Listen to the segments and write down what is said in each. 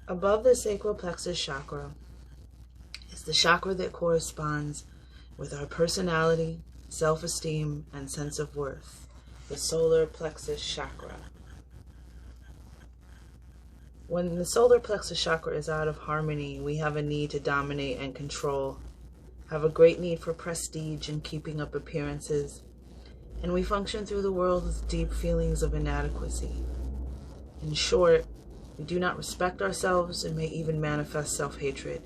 Above the sacral plexus chakra is the chakra that corresponds with our personality, self-esteem, and sense of worth, the solar plexus chakra. When the solar plexus chakra is out of harmony, we have a need to dominate and control, have a great need for prestige and keeping up appearances, and we function through the world with deep feelings of inadequacy. In short, we do not respect ourselves and may even manifest self-hatred.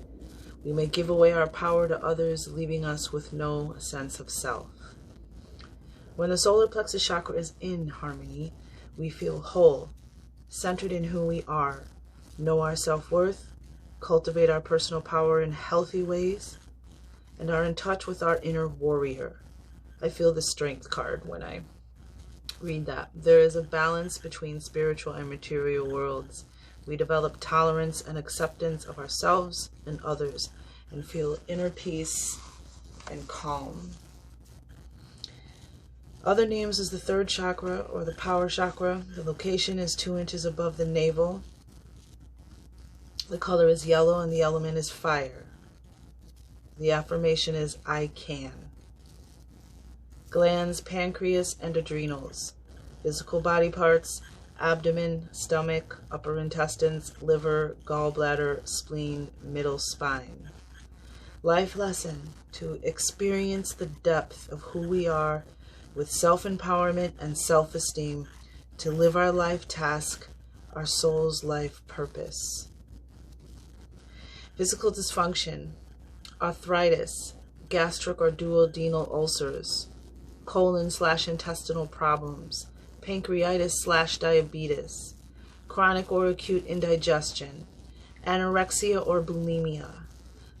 We may give away our power to others, leaving us with no sense of self. When the solar plexus chakra is in harmony, we feel whole, centered in who we are, know our self-worth, cultivate our personal power in healthy ways, and are in touch with our inner warrior. I feel the strength card when I read that. There is a balance between spiritual and material worlds. We develop tolerance and acceptance of ourselves and others and feel inner peace and calm. Other names is the third chakra or the power chakra. The location is 2 inches above the navel. The color is yellow and the element is fire. The affirmation is I can. Glands, pancreas, and adrenals. Physical body parts, abdomen, stomach, upper intestines, liver, gallbladder, spleen, middle spine. Life lesson: to experience the depth of who we are with self-empowerment and self-esteem, to live our life task, our soul's life purpose. Physical dysfunction: arthritis, gastric or duodenal ulcers, colon/intestinal problems, pancreatitis/diabetes, chronic or acute indigestion, anorexia or bulimia,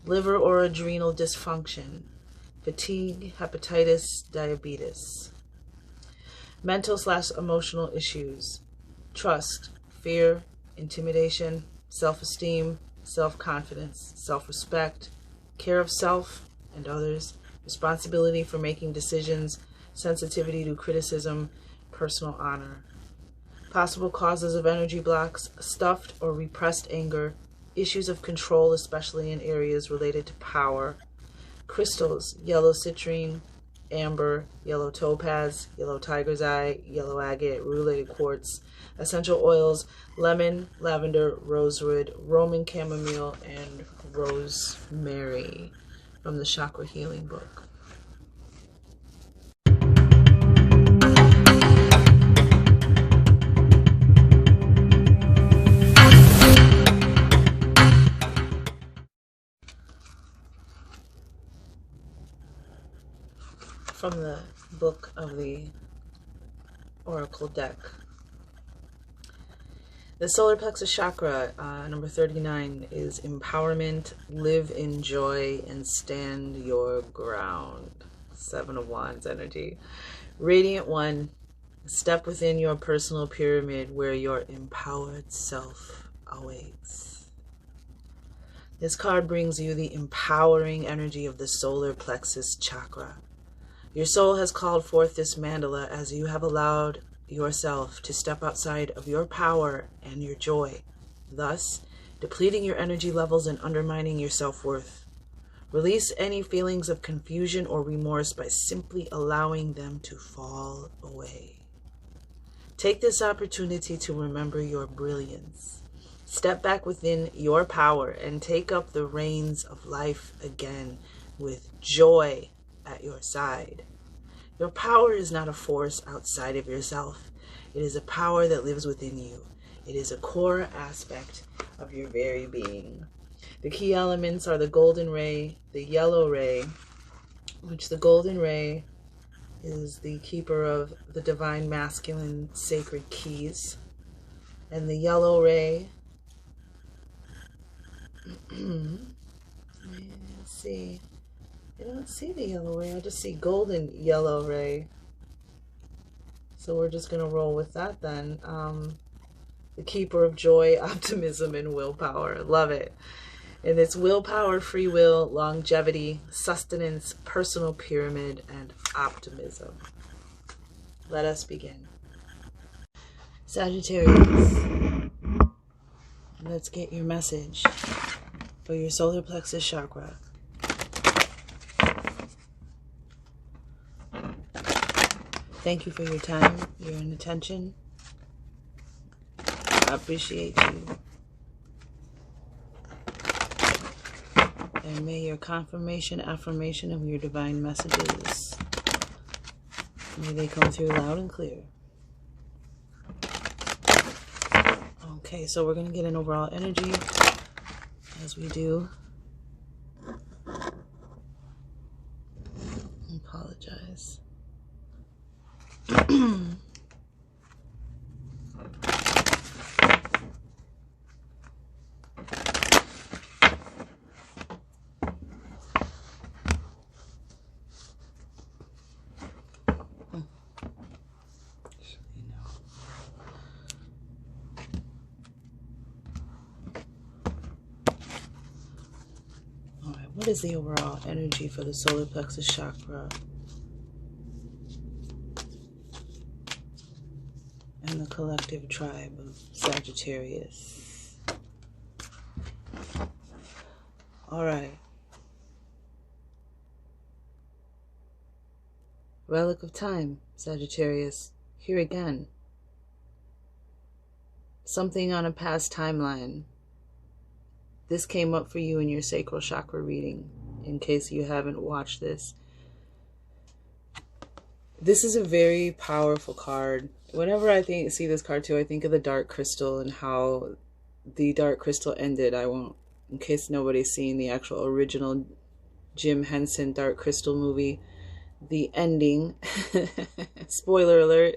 liver or adrenal dysfunction, fatigue, hepatitis, diabetes. Mental/emotional issues: trust, fear, intimidation, self-esteem, self-confidence, self-respect, care of self and others, responsibility for making decisions, sensitivity to criticism, personal honor. Possible causes of energy blocks: stuffed or repressed anger, issues of control, especially in areas related to power. Crystals: yellow citrine, amber, yellow topaz, yellow tiger's eye, yellow agate, rulated quartz. Essential oils: lemon, lavender, rosewood, Roman chamomile, and rosemary, from the Chakra Healing book. From the book of the Oracle deck. The solar plexus chakra, number 39, is empowerment, live in joy, and stand your ground. 7 of Wands energy. Radiant One, step within your personal pyramid where your empowered self awaits. This card brings you the empowering energy of the solar plexus chakra. Your soul has called forth this mandala as you have allowed yourself to step outside of your power and your joy, thus depleting your energy levels and undermining your self-worth. Release any feelings of confusion or remorse by simply allowing them to fall away. Take this opportunity to remember your brilliance. Step back within your power and take up the reins of life again with joy at your side. Your power is not a force outside of yourself. It is a power that lives within you. It is a core aspect of your very being. The key elements are the golden ray, the yellow ray, which the golden ray is the keeper of the divine masculine sacred keys. And the yellow ray, let's see. I don't see the yellow ray. I just see golden yellow ray. So we're just going to roll with that then. The keeper of joy, optimism, and willpower. Love it. And it's willpower, free will, longevity, sustenance, personal pyramid, and optimism. Let us begin. Sagittarius. Let's get your message for your solar plexus chakra. Thank you for your time, your attention. I appreciate you. And may your confirmation, affirmation of your divine messages, may they come through loud and clear. Okay, so we're going to get an overall energy as we do. Apologize. What is the overall energy for the solar plexus chakra and the collective tribe of Sagittarius? All right. Relic of time, Sagittarius. Here again. Something on a past timeline. This came up for you in your sacral chakra reading, in case you haven't watched this. This is a very powerful card. Whenever I see this card too, I think of the Dark Crystal and how the Dark Crystal ended. I won't, in case nobody's seen the actual original Jim Henson Dark Crystal movie, the ending, spoiler alert,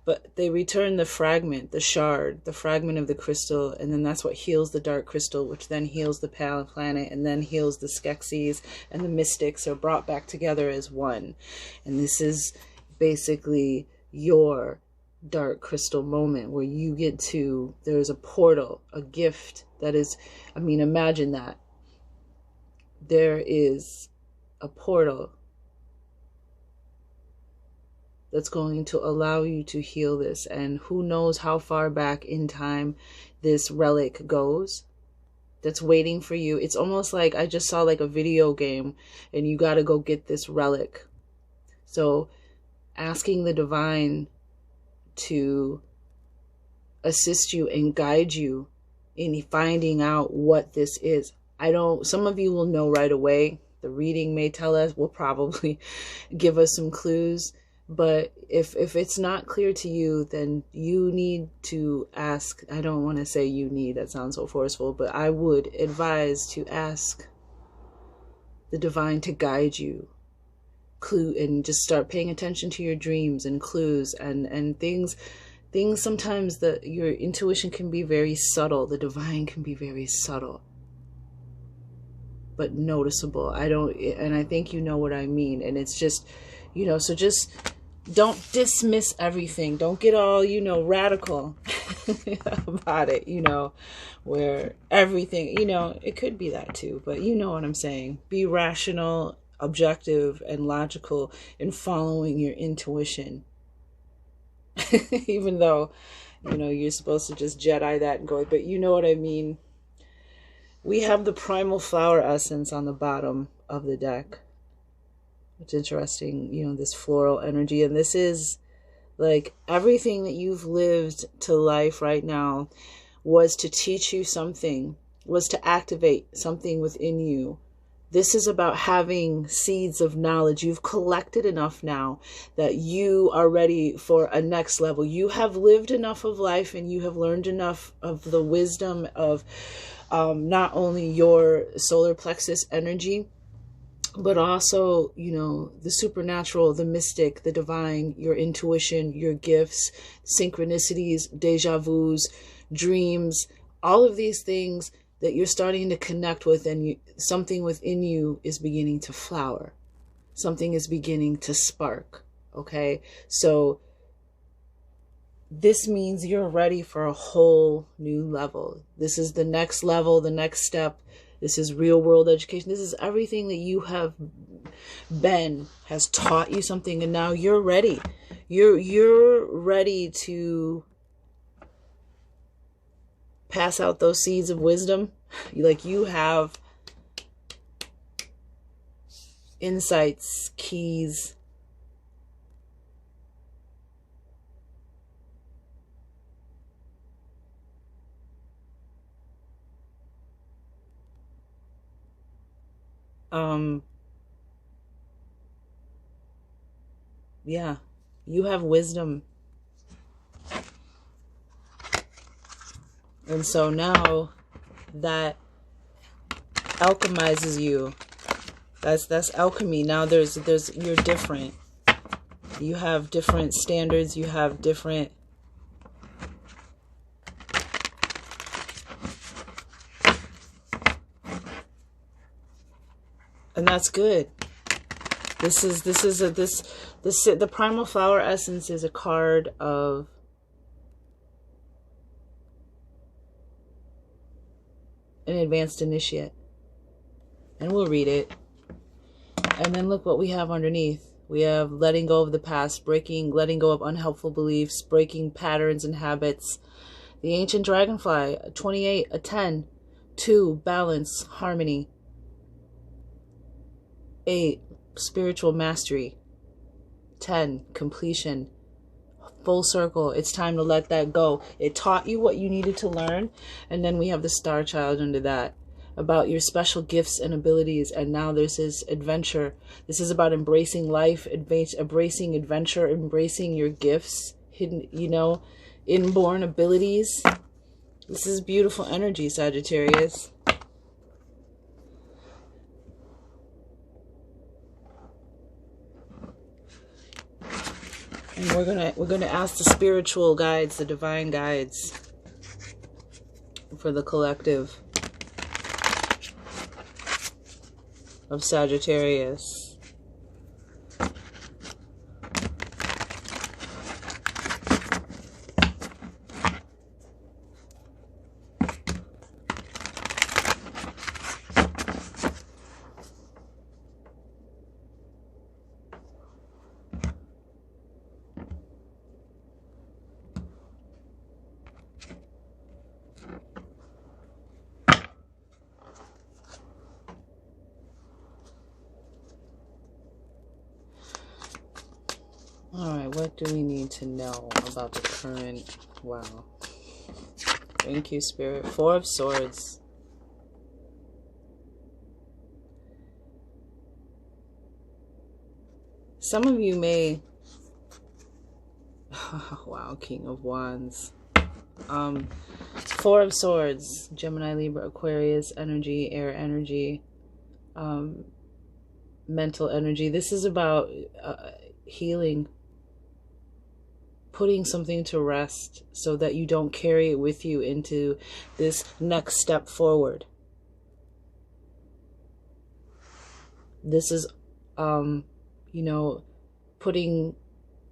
but they return the fragment, the shard, the fragment of the crystal, and then that's what heals the dark crystal, which then heals the planet, and then heals the Skeksis, and the mystics are brought back together as one. And this is basically your dark crystal moment where you get to, there's a portal, a gift that is, I mean, imagine that. There is a portal that's going to allow you to heal this. And who knows how far back in time this relic goes that's waiting for you. It's almost like I just saw like a video game and you got to go get this relic. So asking the divine to assist you and guide you in finding out what this is. Some of you will know right away. The reading may tell us, will probably give us some clues. But if it's not clear to you, then you need to ask. I don't want to say you need, that sounds so forceful, but I would advise to ask the divine to guide you. And just start paying attention to your dreams and clues and things sometimes that your intuition can be very subtle. The divine can be very subtle, but noticeable. And I think you know what I mean. And it's just, so just don't dismiss everything. Don't get all, radical about it, where everything, it could be that too, but you know what I'm saying. Be rational, objective, and logical in following your intuition. Even though, you're supposed to just Jedi that and go, but you know what I mean. We have the primal flower essence on the bottom of the deck. It's interesting, this floral energy. And this is like everything that you've lived to life right now was to teach you something, was to activate something within you. This is about having seeds of knowledge. You've collected enough now that you are ready for a next level. You have lived enough of life and you have learned enough of the wisdom of not only your solar plexus energy, but also, the supernatural, the mystic, the divine, your intuition, your gifts, synchronicities, deja vus, dreams, all of these things that you're starting to connect with, and something within you is beginning to flower. Something is beginning to spark, okay? So this means you're ready for a whole new level. This is the next level, the next step. This is real world education. This is everything that you have been, has taught you something, and now you're ready. You're ready to pass out those seeds of wisdom. Like, you have insights, keys, yeah, you have wisdom. And so now that alchemizes you. That's alchemy. Now there's you're different. You have different standards, you have different and that's good. The primal flower essence is a card of an advanced initiate. And we'll read it. And then look what we have underneath. We have letting go of the past, letting go of unhelpful beliefs, breaking patterns and habits. The ancient dragonfly, 28, a 10, 2, balance, harmony. 8, spiritual mastery. 10, completion. Full circle. It's time to let that go. It taught you what you needed to learn. And then we have the star child under that, about your special gifts and abilities. And now there's this adventure. This is about embracing life, embracing adventure, embracing your gifts, hidden, inborn abilities. This is beautiful energy, Sagittarius. And we're gonna ask the spiritual guides, the divine guides, for the collective of Sagittarius. Alright, what do we need to know about the current? Wow. Thank you, Spirit. 4 of Swords. Some of you may... wow, King of Wands. 4 of Swords. Gemini, Libra, Aquarius, energy, air energy, mental energy. This is about healing. Putting something to rest so that you don't carry it with you into this next step forward. This is, putting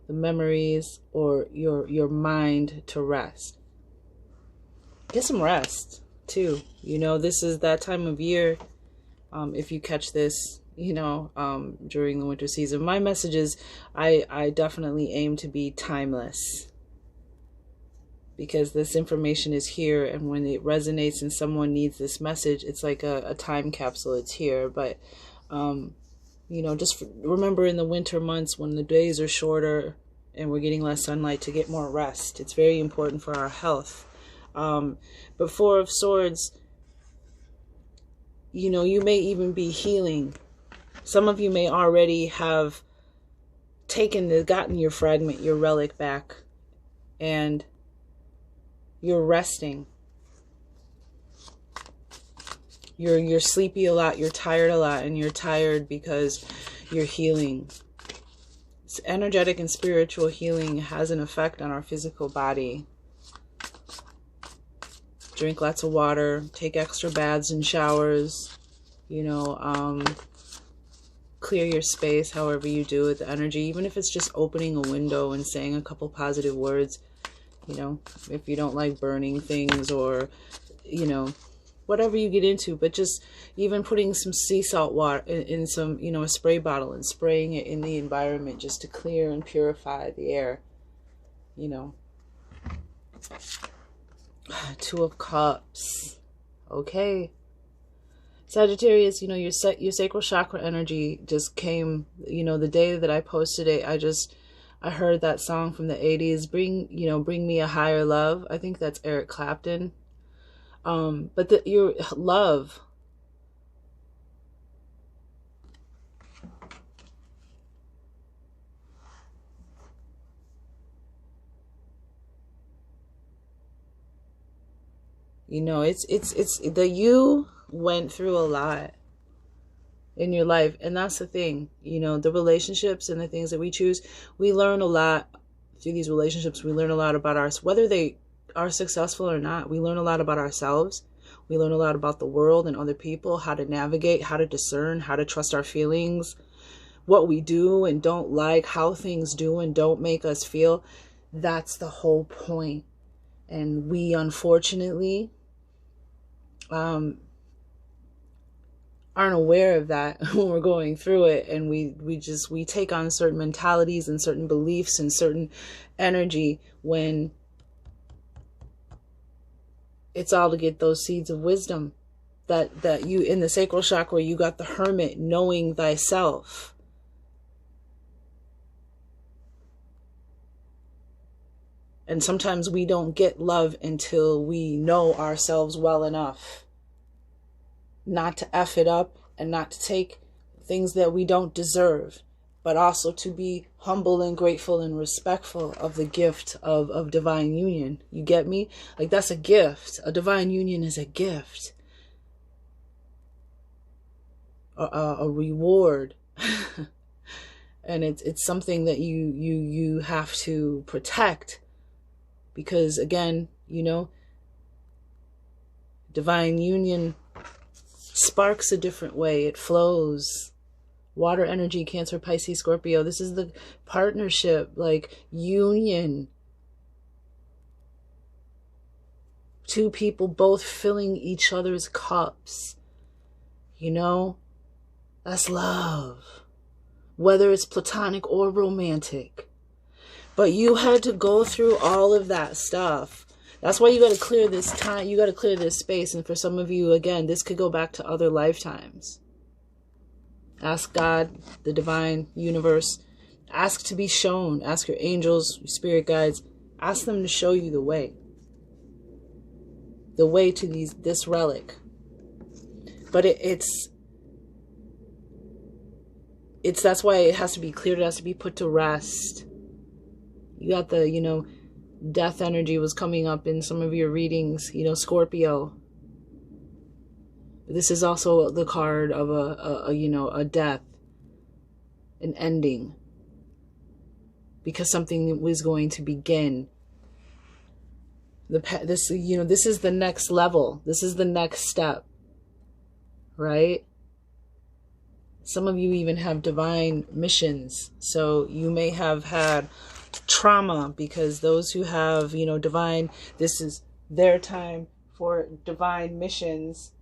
the memories or your mind to rest. Get some rest too. This is that time of year. If you catch this, during the winter season. My messages, I definitely aim to be timeless, because this information is here, and when it resonates and someone needs this message, it's like a time capsule. It's here. But just remember, in the winter months when the days are shorter and we're getting less sunlight, to get more rest. It's very important for our health. But 4 of Swords, you may even be healing. Some of you may already have gotten your fragment, your relic back, and you're resting. You're sleepy a lot, you're tired a lot, and you're tired because you're healing. It's energetic and spiritual healing has an effect on our physical body. Drink lots of water, take extra baths and showers, clear your space however you do with the energy, even if it's just opening a window and saying a couple positive words, if you don't like burning things, or whatever you get into. But just even putting some sea salt water in some, a spray bottle, and spraying it in the environment just to clear and purify the air. Two of Cups. Okay. Sagittarius, you know, your sacral chakra energy just came, you know, the day that I posted it, I heard that song from the 80s, Bring Me a Higher Love. I think that's Eric Clapton. But your love, you know, it's the you went through a lot in your life, and that's the thing, you know, the relationships and the things that we choose, we learn a lot through these relationships. We learn a lot about whether they are successful or not. We learn a lot about ourselves. We learn a lot about the world and other people, how to navigate, how to discern, how to trust our feelings, what we do and don't like, how things do and don't make us feel. That's the whole point. And we unfortunately aren't aware of that when we're going through it, and we take on certain mentalities and certain beliefs and certain energy when it's all to get those seeds of wisdom that you, in the sacral chakra, you got the hermit, knowing thyself. And sometimes we don't get love until we know ourselves well enough not to F it up and not to take things that we don't deserve, but also to be humble and grateful and respectful of the gift of divine union. You get me? Like, that's a gift. A divine union is a gift. A reward. And it's something that you have to protect. Because again, you know, divine union sparks a different way. It flows. Water energy, Cancer, Pisces, Scorpio. This is the partnership, like union. Two people both filling each other's cups. You know, that's love. Whether it's platonic or romantic. But you had to go through all of that stuff. That's why you got to clear this time. You got to clear this space. And for some of you, again, this could go back to other lifetimes. Ask God, the divine universe. Ask to be shown. Ask your angels, your spirit guides. Ask them to show you the way. The way to this relic. But it's that's why it has to be cleared. It has to be put to rest. You got the, you know, death energy was coming up in some of your readings, you know, Scorpio. This is also the card of a death, an ending, because something was going to begin. This is the next level. This is the next step, right? Some of you even have divine missions, so you may have had trauma, because those who have, you know, divine, this is their time for divine missions.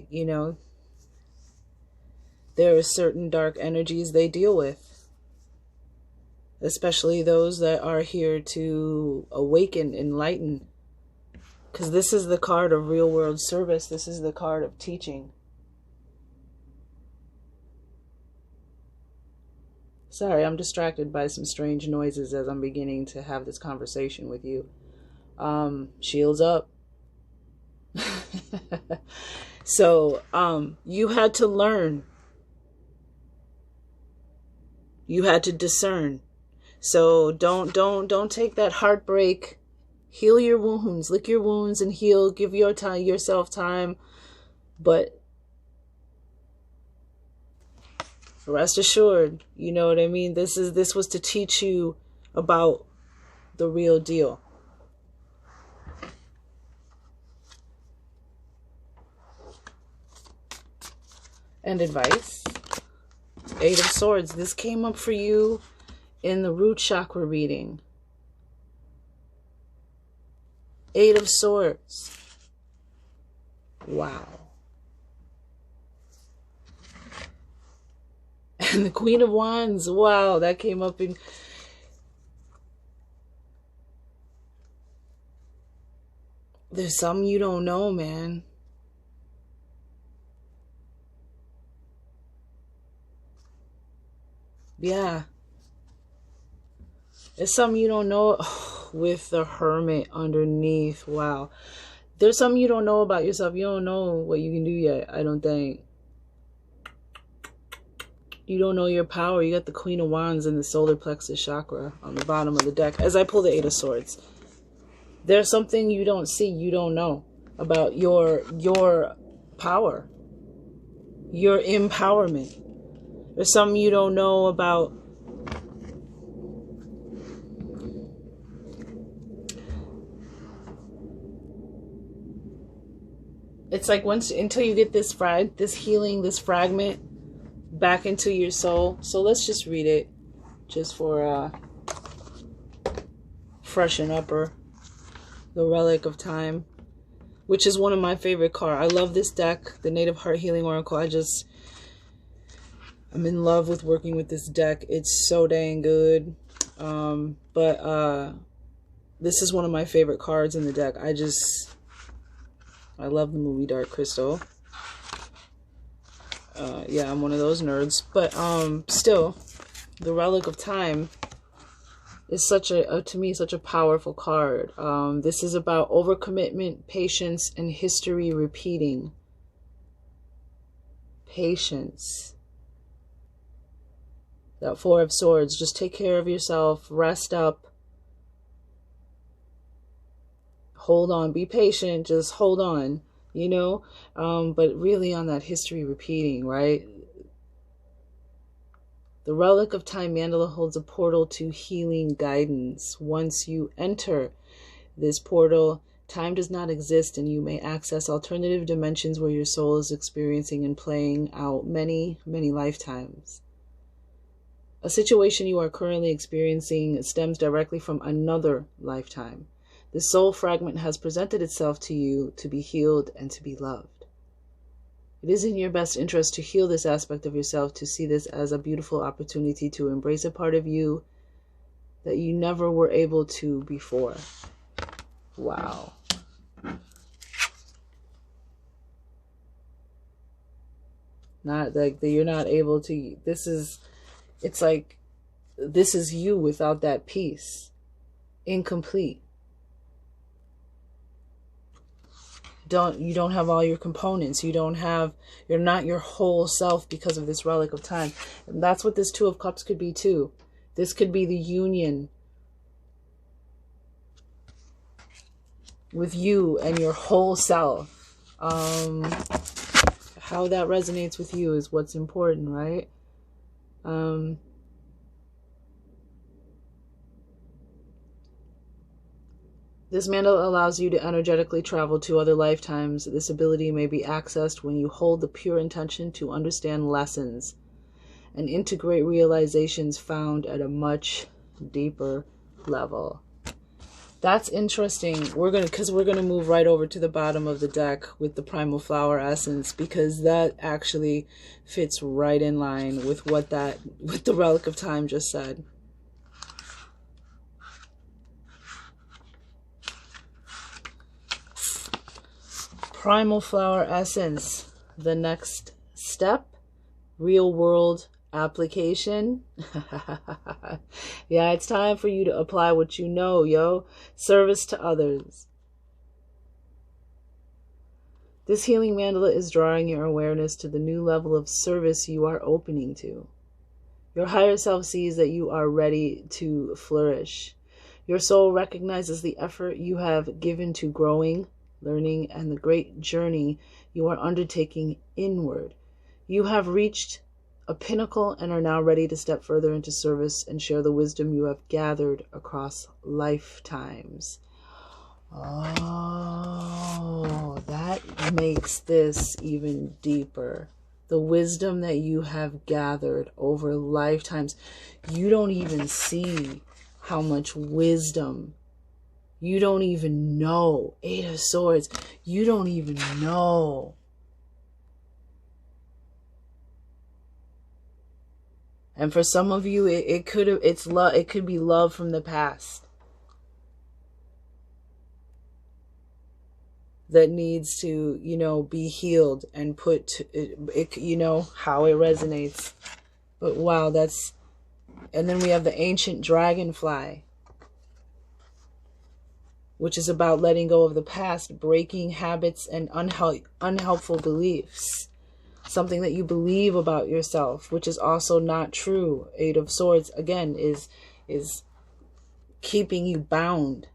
You know, there are certain dark energies they deal with, especially those that are here to awaken, enlighten, because this is the card of real world service. This is the card of teaching. Sorry, I'm distracted by some strange noises as I'm beginning to have this conversation with you. Shields up. So, you had to learn. You had to discern. So don't take that heartbreak. Heal your wounds, lick your wounds and heal. Give yourself time. But rest assured, you know what I mean? This was to teach you about the real deal. And advice. 8 of Swords. This came up for you in the root chakra reading. Eight of Swords. Wow. And the Queen of Wands. Wow, that came up in... There's some you don't know, man. Yeah. There's some you don't know. Oh, with the Hermit underneath. Wow. There's something you don't know about yourself. You don't know what you can do yet, I don't think. You don't know your power. You got the Queen of Wands and the Solar Plexus Chakra on the bottom of the deck. As I pull the Eight of Swords. There's something you don't see, you don't know about your power. Your empowerment. There's something you don't know about it's like until you get this healing, this fragment back into your soul. So let's just read it just for freshen upper. The Relic of Time, which is one of my favorite cards. I love this deck, the Native Heart Healing Oracle. I'm in love with working with this deck. It's so dang good. But this is one of my favorite cards in the deck. I love the movie Dark Crystal. Yeah, I'm one of those nerds. But still, the Relic of Time is to me, such a powerful card. This is about overcommitment, patience, and history repeating. Patience. That Four of Swords. Just take care of yourself. Rest up. Hold on. Be patient. Just hold on. You know? But really on that history repeating, right? The Relic of Time mandala holds a portal to healing guidance. Once you enter this portal, time does not exist and you may access alternative dimensions where your soul is experiencing and playing out many, many lifetimes. A situation you are currently experiencing stems directly from another lifetime. The soul fragment has presented itself to you to be healed and to be loved. It is in your best interest to heal this aspect of yourself, to see this as a beautiful opportunity to embrace a part of you that you never were able to before. Wow. Not like that you're not able to, it's like, this is you without that piece. Incomplete. You don't have all your components. You're not your whole self because of this Relic of Time. And that's what this Two of Cups could be too. This could be the union with you and your whole self. How that resonates with you is what's important, right? This mandala allows you to energetically travel to other lifetimes. This ability may be accessed when you hold the pure intention to understand lessons and integrate realizations found at a much deeper level. That's interesting. Because we're gonna move right over to the bottom of the deck with the Primal Flower Essence, because that actually fits right in line with what the Relic of Time just said. Primal Flower Essence, the next step, real world application. Yeah, it's time for you to apply what you know, yo. Service to others. This healing mandala is drawing your awareness to the new level of service you are opening to. Your higher self sees that you are ready to flourish. Your soul recognizes the effort you have given to growing, learning, and the great journey you are undertaking inward. You have reached a pinnacle and are now ready to step further into service and share the wisdom you have gathered across lifetimes. Oh, that makes this even deeper. The wisdom that you have gathered over lifetimes. You don't even see how much wisdom You don't even know. 8 of Swords. You don't even know. And for some of you, it could be love from the past that needs to, you know, be healed and put it, you know, how it resonates. But wow, that's, and then we have the ancient dragonfly, which is about letting go of the past, breaking habits and unhelpful beliefs. Something that you believe about yourself, which is also not true. 8 of Swords, again, is keeping you bound.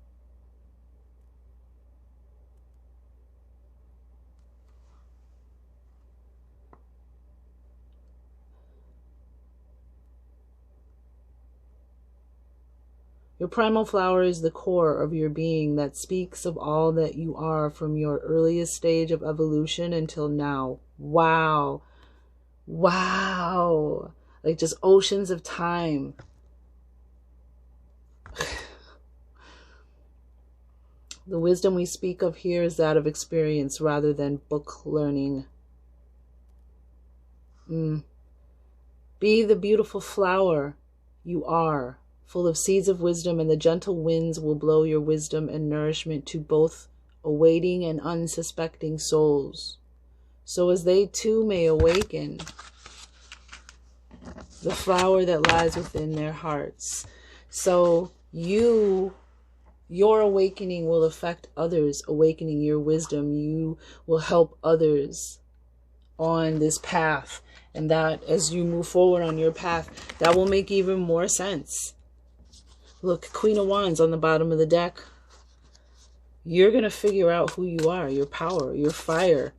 Your primal flower is the core of your being that speaks of all that you are from your earliest stage of evolution until now. Wow. Wow. Like just oceans of time. The wisdom we speak of here is that of experience rather than book learning. Be the beautiful flower you are, full of seeds of wisdom, and the gentle winds will blow your wisdom and nourishment to both awaiting and unsuspecting souls, so as they too may awaken the flower that lies within their hearts. So your awakening will affect others, awakening your wisdom. You will help others on this path, and that as you move forward on your path, that will make even more sense. Look, Queen of Wands on the bottom of the deck. You're going to figure out who you are, your power, your fire.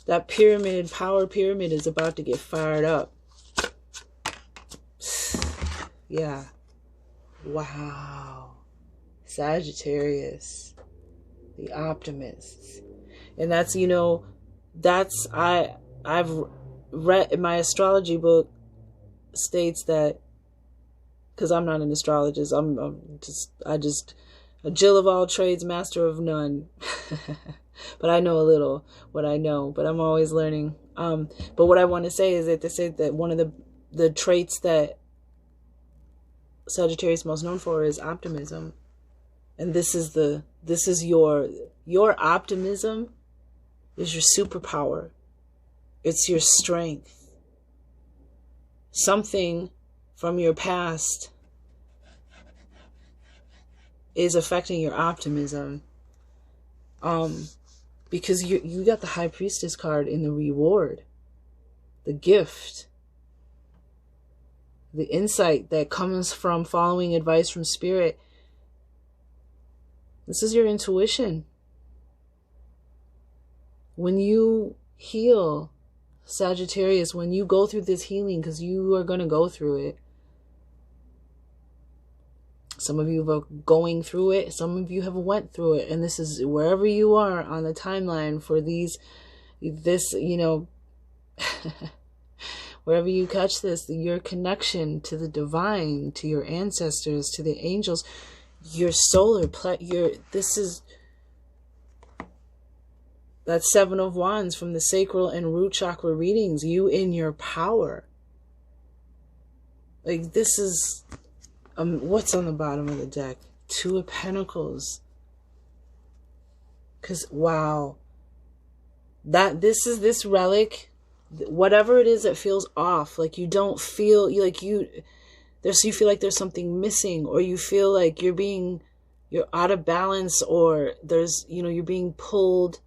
That pyramid, power pyramid, is about to get fired up. Yeah. Wow. Sagittarius, the optimists. And that's, you know, that's, I've read in my astrology book states that, because I'm not an astrologist, I'm just a Jill of all trades, master of none. But I know a little what I know, but I'm always learning. But what I want to say is that they say that one of the traits that Sagittarius is most known for is optimism. And this is your optimism is your superpower. It's your strength. Something from your past is affecting your optimism. Because you got the High Priestess card in the reward, the gift, the insight that comes from following advice from Spirit. This is your intuition. When you heal, Sagittarius, when you go through this healing, because you are going to go through it. Some of you are going through it. Some of you have went through it. And this is wherever you are on the timeline for this, you know, wherever you catch this, your connection to the divine, to your ancestors, to the angels, your solar this is that 7 of Wands from the sacral and root chakra readings, you in your power. Like this is, what's on the bottom of the deck? 2 of Pentacles. Wow. This relic, whatever it is that feels off, like you don't feel, you feel like there's something missing, or you feel like you're out of balance, or there's, you're being pulled.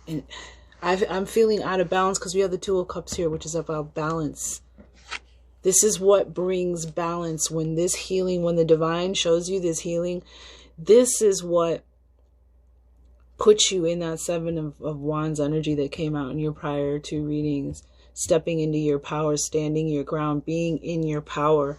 And I'm feeling out of balance because we have the 2 of Cups here, which is about balance. This is what brings balance when this healing, when the divine shows you this healing, this is what puts you in that 7 of Wands energy that came out in your prior 2 readings. Stepping into your power, standing your ground, being in your power.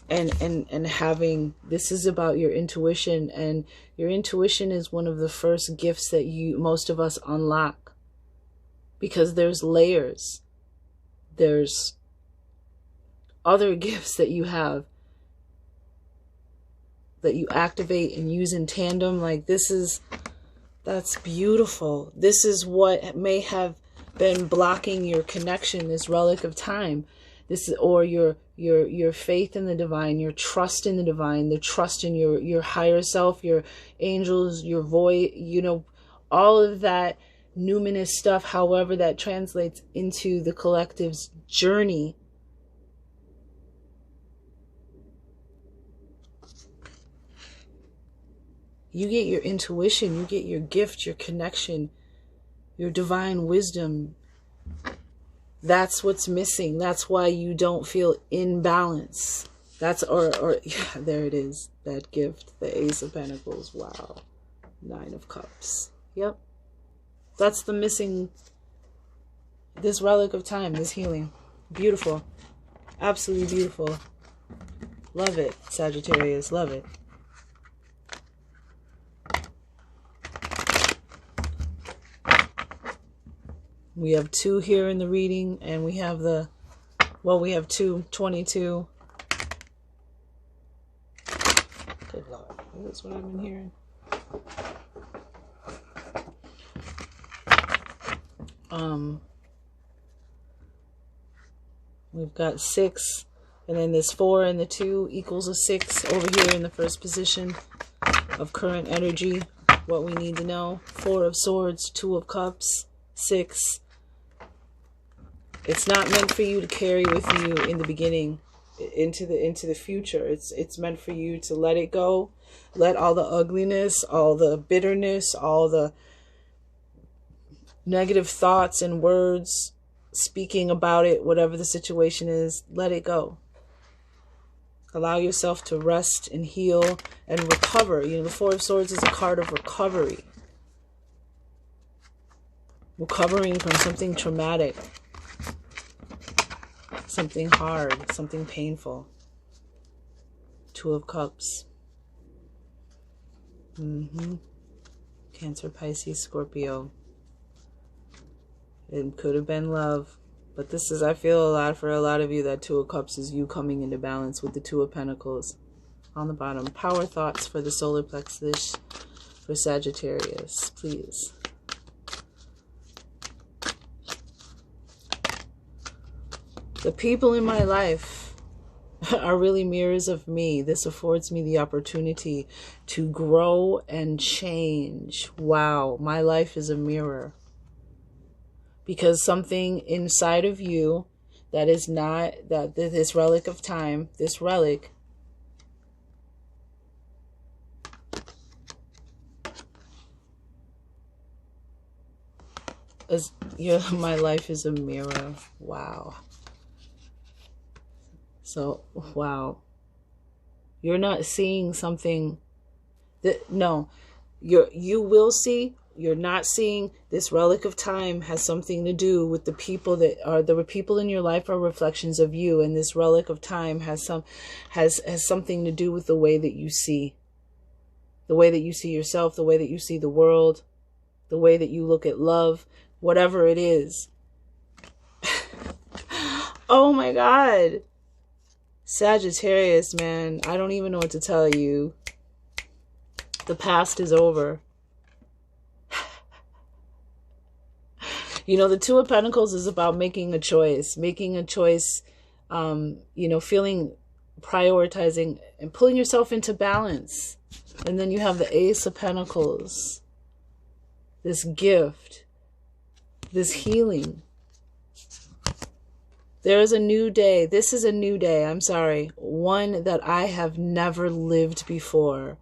And having, this is about your intuition, and your intuition is one of the first gifts that most of us unlock, because there's layers, there's other gifts that you have that you activate and use in tandem. Like that's beautiful. This is what may have been blocking your connection, this relic of time. This is, or your faith in the divine, your trust in the divine, the trust in your higher self, your angels, your voice, all of that numinous stuff, however that translates into the collective's journey. You get your intuition, you get your gift, your connection, your divine wisdom. That's what's missing. That's why you don't feel in balance. That's, yeah, there it is. That gift, the Ace of Pentacles. Wow. 9 of Cups. Yep. That's the missing, this relic of time, this healing. Beautiful. Absolutely beautiful. Love it, Sagittarius. Love it. We have 2 here in the reading, and we have we have 22. Good Lord. That's what I've been hearing. We've got 6, and then this 4 and the 2 equals a 6 over here in the first position of current energy. What we need to know. 4 of Swords, 2 of Cups, 6. It's not meant for you to carry with you in the beginning into the future. It's meant for you to let it go. Let all the ugliness, all the bitterness, all the negative thoughts and words, speaking about it, whatever the situation is, let it go. Allow yourself to rest and heal and recover. The 4 of Swords is a card of recovery. Recovering from something traumatic. Something hard, something painful. 2 of Cups. Cancer, Pisces, Scorpio. It could have been love, but this is, I feel for a lot of you, that 2 of Cups is you coming into balance with the 2 of Pentacles on the bottom. Power thoughts for the solar plexus for Sagittarius, please. The people in my life are really mirrors of me. This affords me the opportunity to grow and change. Wow, my life is a mirror. Because something inside of you that is not, that this relic of time, this relic, is, my life is a mirror. Wow. So, wow. You're not seeing something that, no, you will see. You're not seeing this relic of time has something to do with the people that are, the people in your life are reflections of you. And this relic of time has something to do with the way that you see. The way that you see yourself, the way that you see the world, the way that you look at love, whatever it is. Oh my God. Sagittarius, man, I don't even know what to tell you. The past is over. The 2 of Pentacles is about making a choice, feeling, prioritizing and pulling yourself into balance. And then you have the Ace of Pentacles, this gift, this healing. There is a new day. This is a new day. I'm sorry. One that I have never lived before.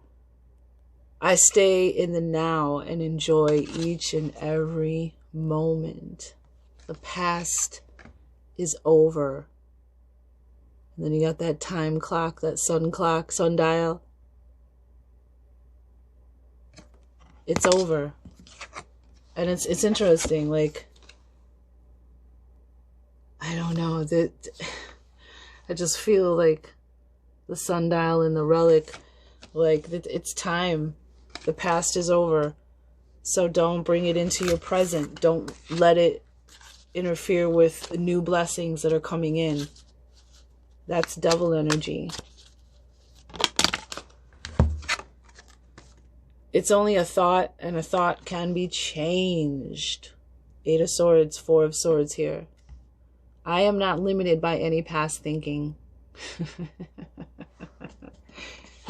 I stay in the now and enjoy each and every moment. The past is over. And then you got that time clock, that sundial. It's over. And it's interesting, like, I don't know, I just feel like the sundial and the relic, like it's time. The past is over. So don't bring it into your present. Don't let it interfere with the new blessings that are coming in. That's devil energy. It's only a thought, and a thought can be changed. 8 of Swords, 4 of Swords here. I am not limited by any past thinking.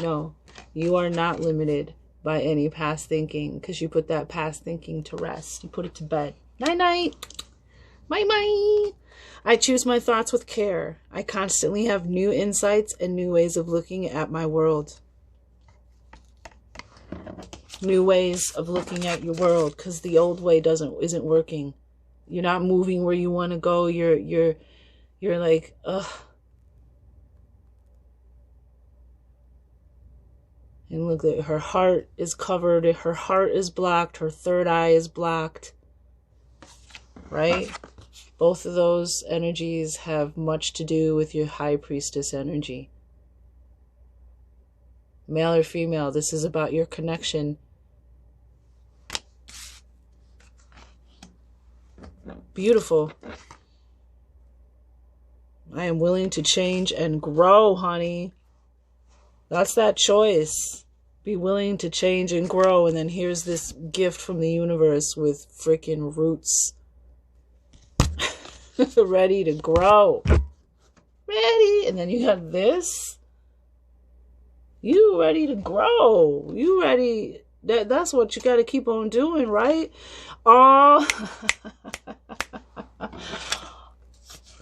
No, you are not limited by any past thinking, because you put that past thinking to rest. You put it to bed. Night-night. Bye-bye. I choose my thoughts with care. I constantly have new insights and new ways of looking at my world. New ways of looking at your world, because the old way isn't working. You're not moving where you want to go. You're like, ugh. And look, at her heart is covered. Her heart is blocked. Her third eye is blocked. Right? Both of those energies have much to do with your High Priestess energy. Male or female, this is about your connection. Beautiful. I am willing to change and grow, honey. That's that choice. Be willing to change and grow. And then here's this gift from the universe with freaking roots. Ready to grow. Ready. And then you got this. You ready to grow. You ready. That's what you got to keep on doing, right? Oh.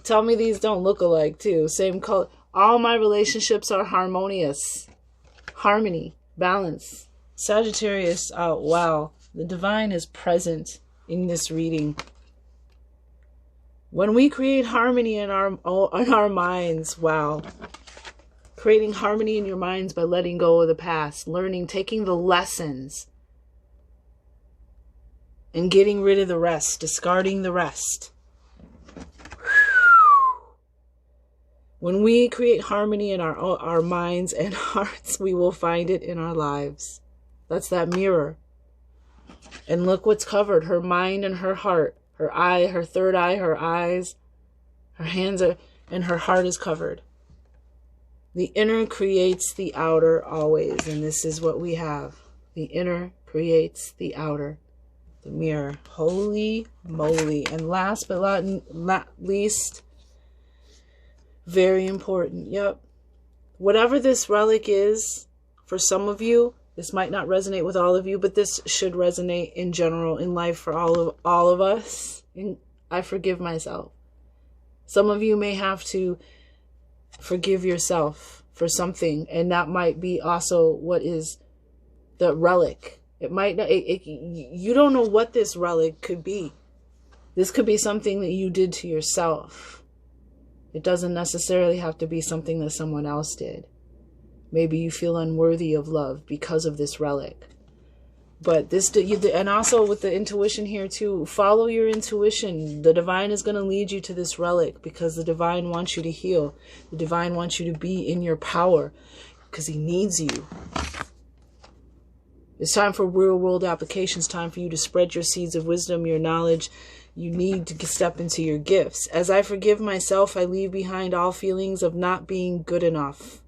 Tell me these don't look alike too. Same color. All my relationships are harmonious. Harmony. Balance. Sagittarius. Oh, wow. The divine is present in this reading. When we create harmony in our minds, wow. Creating harmony in your minds by letting go of the past. Learning, taking the lessons. And getting rid of the rest. Discarding the rest. When we create harmony in our minds and hearts, we will find it in our lives. That's that mirror. And look what's covered. Her mind and her heart. Her eye, her third eye, her eyes. Her hands are, and her heart is covered. The inner creates the outer always. And this is what we have. The inner creates the outer. The mirror. Holy moly. And last but not least, very important. Yep. Whatever this relic is, for some of you, this might not resonate with all of you, but this should resonate in general in life for all of us. And I forgive myself. Some of you may have to forgive yourself for something, and that might be also what is the relic. It might not. You don't know what this relic could be. This could be something that you did to yourself. It doesn't necessarily have to be something that someone else did. Maybe you feel unworthy of love because of this relic. But this, and also with the intuition here too, follow your intuition. The divine is going to lead you to this relic because the divine wants you to heal. The divine wants you to be in your power because he needs you. It's time for real world applications. Time for you to spread your seeds of wisdom, your knowledge. You need to step into your gifts. As I forgive myself, I leave behind all feelings of not being good enough.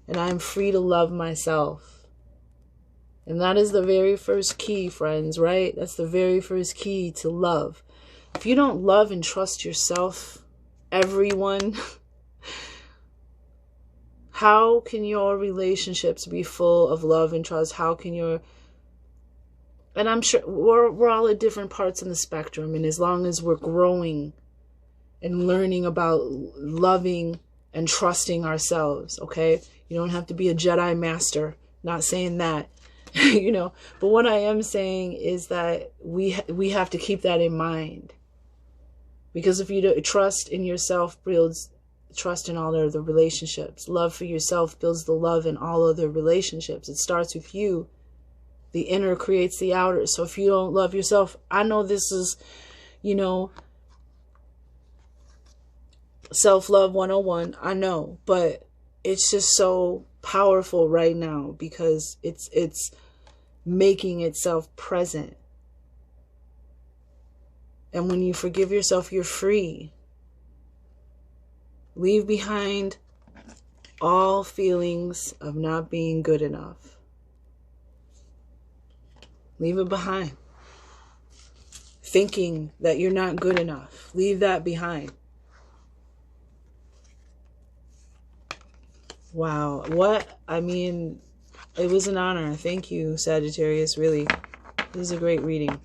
And I am free to love myself. And that is the very first key, friends, right? That's the very first key to love. If you don't love and trust yourself, everyone, how can your relationships be full of love and trust? How can your... And I'm sure we're all at different parts in the spectrum. And as long as we're growing and learning about loving and trusting ourselves, okay? You don't have to be a Jedi master. Not saying that, you know. But what I am saying is that we have to keep that in mind. Because if you do, trust in yourself builds trust in all other relationships. Love for yourself builds the love in all other relationships. It starts with you. The inner creates the outer. So if you don't love yourself, I know this is, you know, self-love 101. I know, but it's just so powerful right now because it's making itself present. And when you forgive yourself, you're free. Leave behind all feelings of not being good enough. Leave it behind. Thinking that you're not good enough. Leave that behind. Wow. I mean, it was an honor. Thank you, Sagittarius. Really, this is a great reading.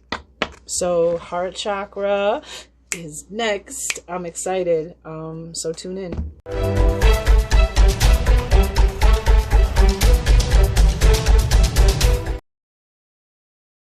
So, heart chakra is next. I'm excited. So tune in.